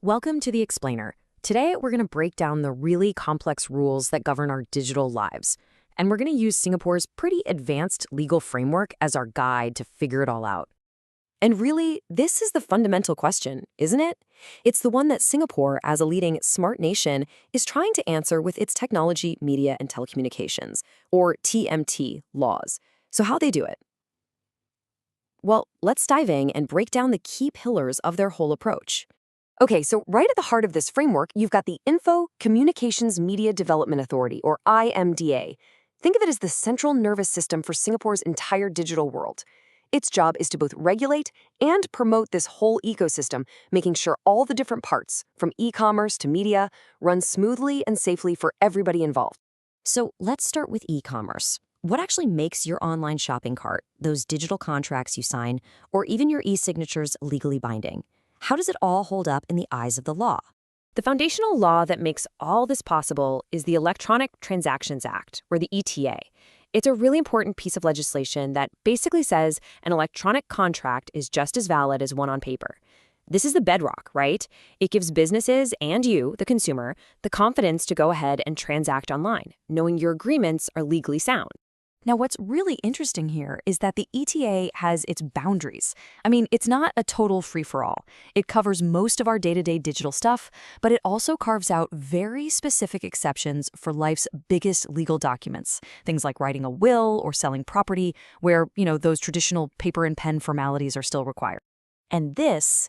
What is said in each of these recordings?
Welcome to the Explainer. Today, we're going to break down the really complex rules that govern our digital lives. And we're going to use Singapore's pretty advanced legal framework as our guide to figure it all out. And really, this is the fundamental question, isn't it? It's the one that Singapore, as a leading smart nation, is trying to answer with its technology, media, and telecommunications, or TMT laws. So how they do it? Well, let's dive in and break down the key pillars of their whole approach. Okay, so right at the heart of this framework, you've got the Info Communications Media Development Authority, or IMDA. Think of it as the central nervous system for Singapore's entire digital world. Its job is to both regulate and promote this whole ecosystem, making sure all the different parts, from e-commerce to media, run smoothly and safely for everybody involved. So let's start with e-commerce. What actually makes your online shopping cart, those digital contracts you sign, or even your e-signatures legally binding? How does it all hold up in the eyes of the law? The foundational law that makes all this possible is the Electronic Transactions Act, or the ETA. It's a really important piece of legislation that basically says an electronic contract is just as valid as one on paper. This is the bedrock, right? It gives businesses and you, the consumer, the confidence to go ahead and transact online, knowing your agreements are legally sound. Now, what's really interesting here is that the ETA has its boundaries. I mean, it's not a total free-for-all. It covers most of our day-to-day digital stuff, but it also carves out very specific exceptions for life's biggest legal documents, things like writing a will or selling property, where, those traditional paper and pen formalities are still required. And this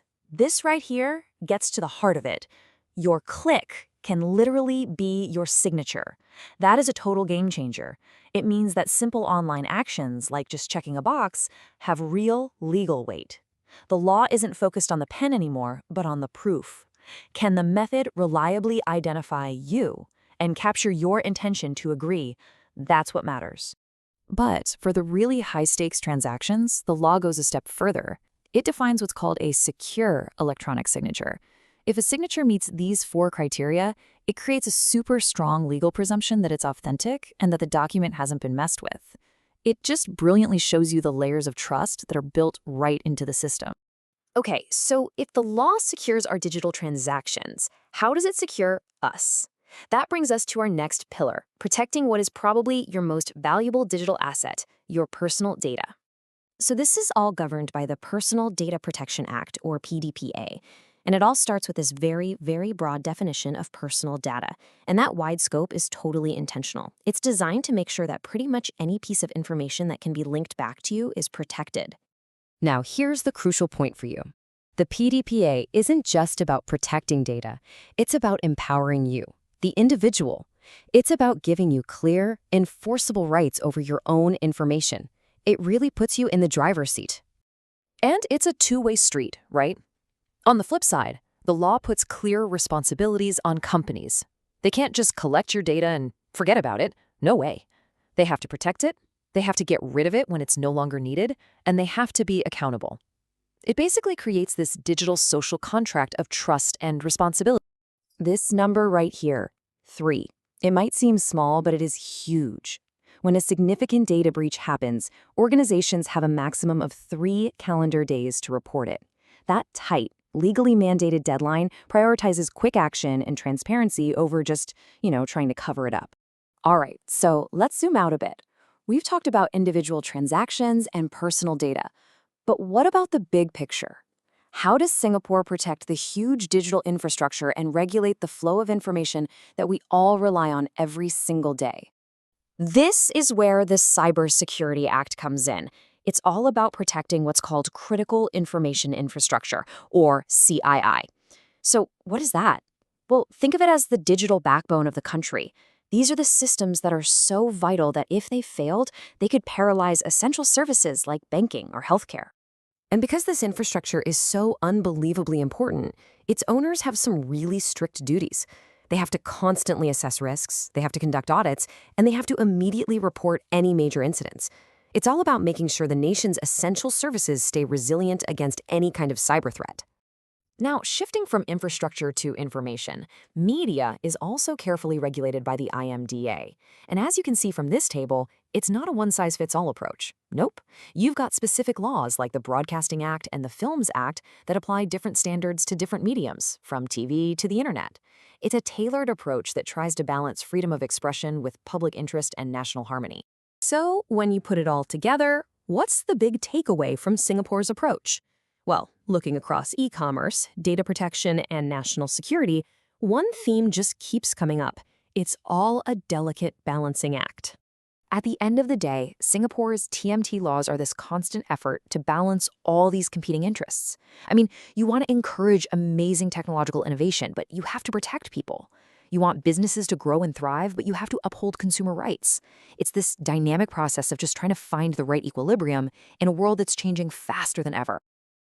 right here gets to the heart of it. Your click can literally be your signature. That is a total game changer. It means that simple online actions, like just checking a box, have real legal weight. The law isn't focused on the pen anymore, but on the proof. Can the method reliably identify you and capture your intention to agree? That's what matters. But for the really high-stakes transactions, the law goes a step further. It defines what's called a secure electronic signature. If a signature meets these 4 criteria, it creates a super strong legal presumption that it's authentic and that the document hasn't been messed with. It just brilliantly shows you the layers of trust that are built right into the system. Okay, so if the law secures our digital transactions, how does it secure us? That brings us to our next pillar, protecting what is probably your most valuable digital asset, your personal data. So this is all governed by the Personal Data Protection Act, or PDPA. And it all starts with this very, very broad definition of personal data. And that wide scope is totally intentional. It's designed to make sure that pretty much any piece of information that can be linked back to you is protected. Now, here's the crucial point for you. The PDPA isn't just about protecting data. It's about empowering you, the individual. It's about giving you clear, enforceable rights over your own information. It really puts you in the driver's seat. And it's a two-way street, right? On the flip side, the law puts clear responsibilities on companies. They can't just collect your data and forget about it. No way. They have to protect it, they have to get rid of it when it's no longer needed, and they have to be accountable. It basically creates this digital social contract of trust and responsibility. This number right here, 3. It might seem small, but it is huge. When a significant data breach happens, organizations have a maximum of 3 calendar days to report it. That tight, legally mandated deadline prioritizes quick action and transparency over just, trying to cover it up. All right, so let's zoom out a bit. We've talked about individual transactions and personal data, but what about the big picture? How does Singapore protect the huge digital infrastructure and regulate the flow of information that we all rely on every single day? This is where the Cybersecurity Act comes in. It's all about protecting what's called Critical Information Infrastructure, or CII. So what is that? Well, think of it as the digital backbone of the country. These are the systems that are so vital that if they failed, they could paralyze essential services like banking or healthcare. And because this infrastructure is so unbelievably important, its owners have some really strict duties. They have to constantly assess risks, they have to conduct audits, and they have to immediately report any major incidents. It's all about making sure the nation's essential services stay resilient against any kind of cyber threat. Now, shifting from infrastructure to information, media is also carefully regulated by the IMDA. And as you can see from this table, it's not a one-size-fits-all approach. Nope. You've got specific laws like the Broadcasting Act and the Films Act that apply different standards to different mediums, from TV to the internet. It's a tailored approach that tries to balance freedom of expression with public interest and national harmony. So, when you put it all together, what's the big takeaway from Singapore's approach? Well, looking across e-commerce, data protection, and national security, one theme just keeps coming up. It's all a delicate balancing act. At the end of the day, Singapore's TMT laws are this constant effort to balance all these competing interests. I mean, you want to encourage amazing technological innovation, but you have to protect people. You want businesses to grow and thrive, but you have to uphold consumer rights. It's this dynamic process of just trying to find the right equilibrium in a world that's changing faster than ever.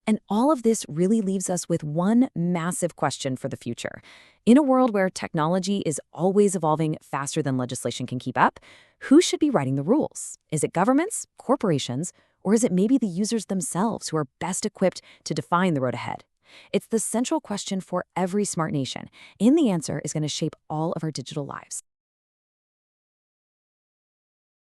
And all of this really leaves us with one massive question for the future. In a world where technology is always evolving faster than legislation can keep up, who should be writing the rules? Is it governments, corporations, or is it maybe the users themselves who are best equipped to define the road ahead? It's the central question for every smart nation, and the answer is going to shape all of our digital lives.